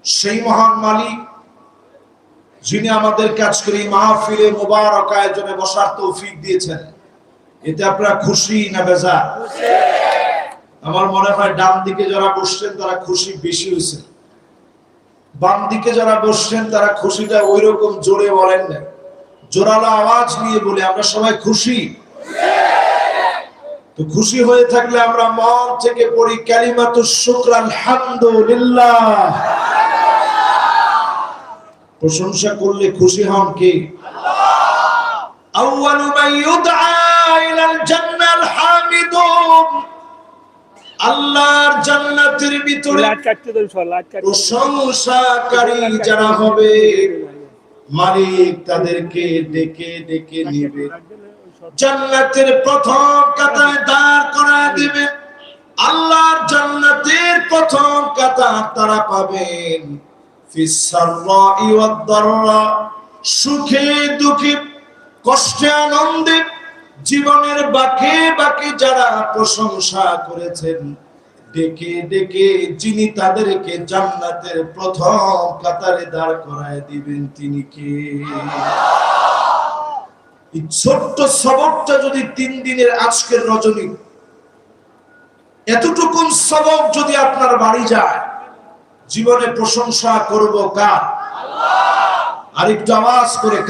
সেই মহান মালিক যিনি আমাদেরকে আজকের এই মাহফিলে মুবারক আয়োজনে বসার তৌফিক দিয়েছেন, এতে আপনারা খুশি না বেজার? আমার মনে হয় ডান দিকে যারা বসছেন তারা খুশি বেশি হয়েছে, বাম দিকে যারা বসছেন তারা খুশিটা ওই রকম জোরে বলেন না, জোরালো আওয়াজ নিয়ে বলে আমরা সবাই খুশি। তো খুশি হয়ে থাকলে আমরা মন থেকে পড়ি কালিমাতুশ শুকর আলহামদুলিল্লাহ। প্রশংসা করলে খুশি হন কে? আল্লাহ। আউয়ালু মান ইউদআ ইলাল জান্নাল হামিদুন। আল্লাহর জান্নাতের ভিতরে প্রশংসাকারী যারা হবে, মালিক তাদেরকে ডেকে ডেকে নেবে, জান্নাতের প্রথম কাতারে দাঁড় করায় দিবে। আল্লাহর জান্নাতের প্রথম কাতার তারা পাবেন ফিস সাররাই ওয়াদ দাররা, সুখে দুঃখে কষ্টে আনন্দে জীবনের বাঁকে বাঁকে যারা প্রশংসা করেছেন, ডেকে ডেকে যিনি তাদেরকে জান্নাতের প্রথম কাতারে দাঁড় করায় দিবেন তিনি কে? এই ছোট্ট সবকটা যদি 3 দিনের আজকের রজনী এতটুকু সবক যদি আপনার বাড়ি যায়, জীবনে প্রশংসা করব কার? আল্লাহ। আরেকটু আওয়াজ করে